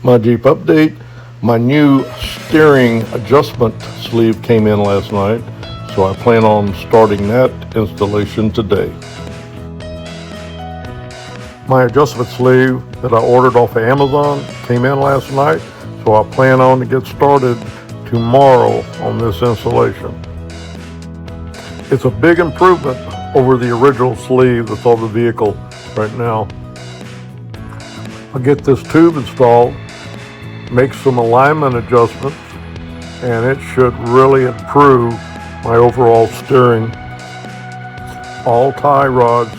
My Jeep update. My new steering adjustment sleeve came in last night, so I plan on starting that installation today. My adjustment sleeve that I ordered off of Amazon came in last night, so I plan on to get started tomorrow on this installation. It's a big improvement over the original sleeve that's on the vehicle right now. I'll get this tube installed, make some alignment adjustments, and it should really improve my overall steering. All tie rods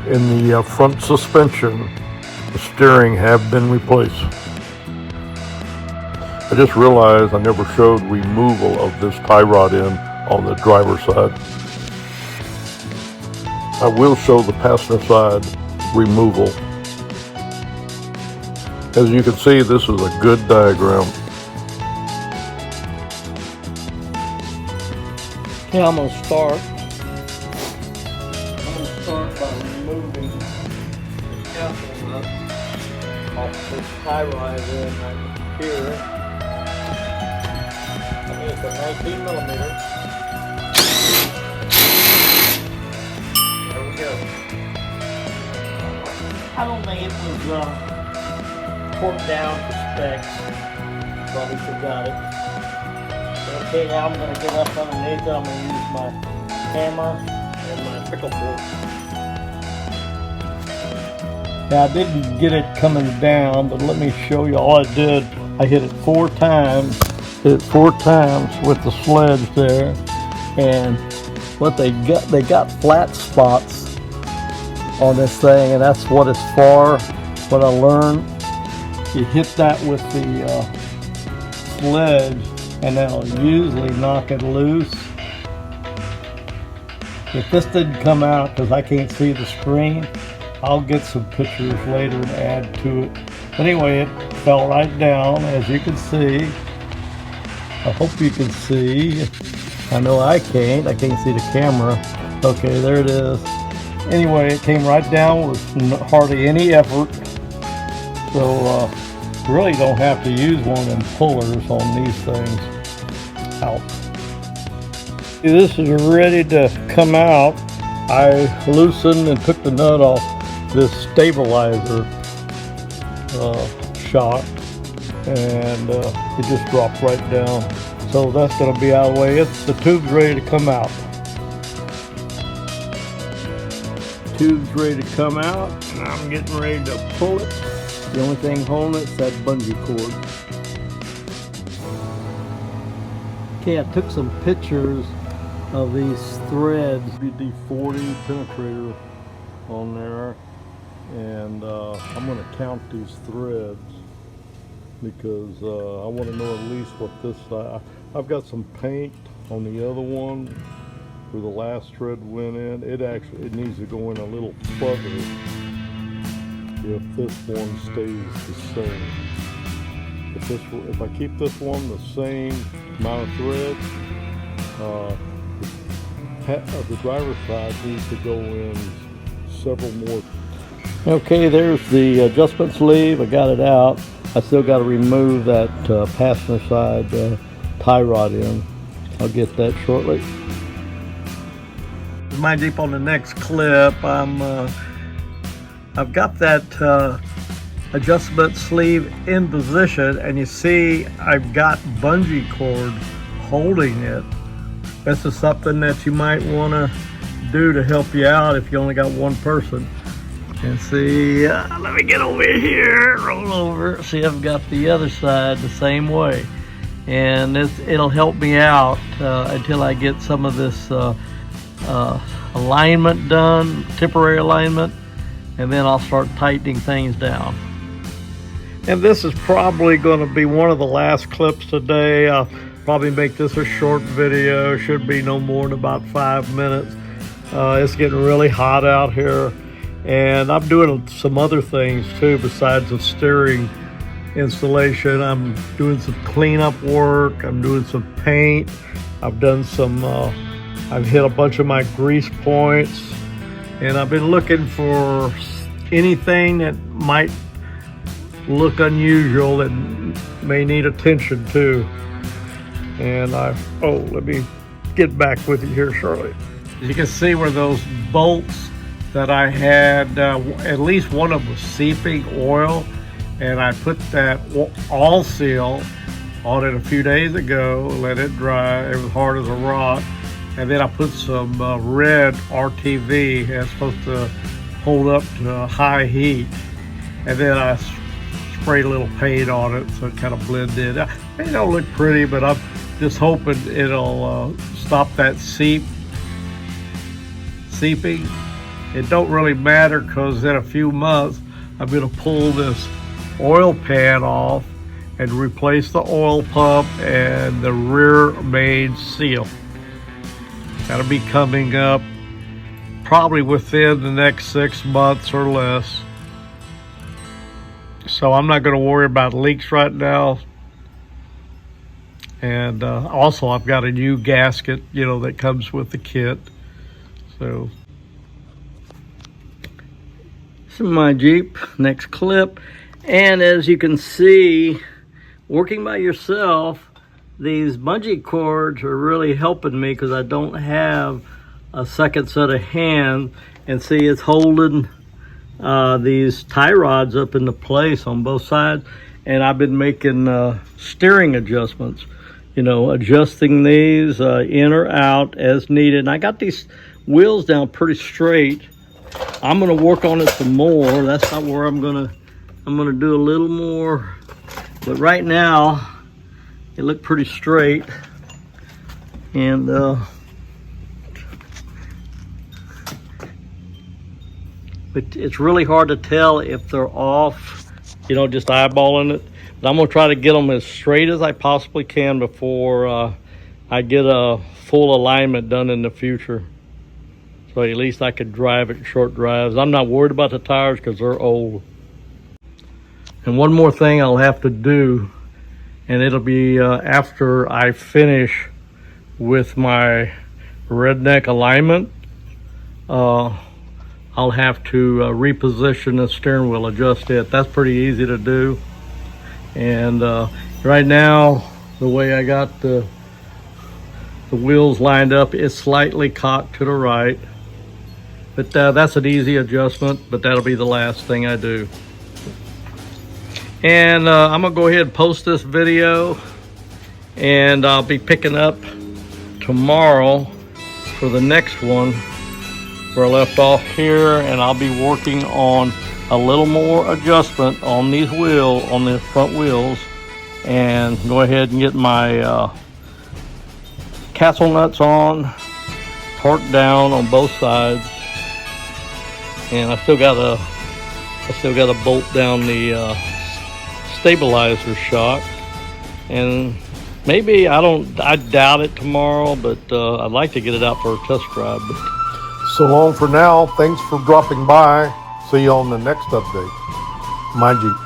in the front suspension, the steering have been replaced. I just realized I never showed removal of this tie rod in on the driver's side. I will show the passenger side removal. As you can see, this is a good diagram. Okay, I'm going to start. By removing the castle nut off this tie rod in right here. I think it's a 19 millimeter. There we go. I don't think it was torqued down to specs. Probably forgot it. Okay, now I'm going to get up underneath it. I'm going to use my hammer and my pickle fork. Now I didn't get it coming down, but let me show you. All I did, I hit it 4 times. Hit it 4 times with the sledge there, and what they got flat spots on this thing, and that's what it's for. What I learned, you hit that with the sledge, and that'll usually knock it loose. If this didn't come out because I can't see the screen, I'll get some pictures later and add to it. Anyway, it fell right down, as you can see. I hope you can see. I know I can't see the camera. Okay, there it is. Anyway, it came right down with hardly any effort. So, really don't have to use one of them pullers on these things out. This is ready to come out. I loosened and took the nut off this stabilizer shock, and it just dropped right down. So that's going to be out of the way. The tube's ready to come out. Tube's ready to come out, and I'm getting ready to pull it. The only thing holding it's that bungee cord. Okay, I took some pictures of these threads. BD40 penetrator on there, and I'm going to count these threads because I want to know at least what this side. I've got some paint on the other one where the last thread went in. It needs to go in a little further if this one stays the same. If I keep this one the same amount of thread, the driver's side needs to go in several more. Okay, there's the adjustment sleeve. I got it out. I still got to remove that passenger side tie rod in. I'll get that shortly. My Jeep on the next clip. I've got that adjustment sleeve in position, and you see I've got bungee cord holding it. This is something that you might want to do to help you out if you only got one person. And see, let me get over here, roll over. See, I've got the other side the same way, and it'll help me out until I get some of this alignment done, temporary alignment, and then I'll start tightening things down. And this is probably going to be one of the last clips today. I'll probably make this a short video. Should be no more than about 5 minutes. It's getting really hot out here, and I'm doing some other things too besides the steering installation. I'm doing some cleanup work. I'm doing some paint. I've done some I've hit a bunch of my grease points, and I've been looking for anything that might look unusual that may need attention too. And let me get back with you here shortly. You can see where those bolts that I had, at least one of them was seeping oil, and I put that all seal on it a few days ago, let it dry. It was hard as a rock. And then I put some red RTV, that's supposed to hold up to high heat. And then I sprayed a little paint on it so it kind of blended. It don't look pretty, but I'm just hoping it'll stop that seeping. It don't really matter, because in a few months I'm going to pull this oil pan off and replace the oil pump and the rear main seal. That'll be coming up probably within the next 6 months or less. So I'm not going to worry about leaks right now. And also I've got a new gasket, that comes with the kit. So this is my Jeep, next clip. And as you can see, working by yourself, these bungee cords are really helping me, because I don't have a second set of hands. And see, it's holding these tie rods up into place on both sides. And I've been making steering adjustments, adjusting these in or out as needed. And I got these wheels down pretty straight. I'm gonna work on it some more. That's not where I'm gonna do a little more. But right now, it looked pretty straight. And but it's really hard to tell if they're off, just eyeballing it. But I'm gonna try to get them as straight as I possibly can before I get a full alignment done in the future. So at least I could drive it short drives. I'm not worried about the tires because they're old. And one more thing I'll have to do, and it'll be after I finish with my redneck alignment, I'll have to reposition the steering wheel, adjust it. That's pretty easy to do. And right now, the way I got the wheels lined up, it's slightly cocked to the right. But that's an easy adjustment, but that'll be the last thing I do. And I'm gonna go ahead and post this video, and I'll be picking up tomorrow for the next one where I left off here, and I'll be working on a little more adjustment on these wheels, on the front wheels, and go ahead and get my castle nuts on, torque down on both sides. And I still got to bolt down the stabilizer shock. And maybe, I doubt it tomorrow, but I'd like to get it out for a test drive. So long for now. Thanks for dropping by. See you on the next update. My Jeep.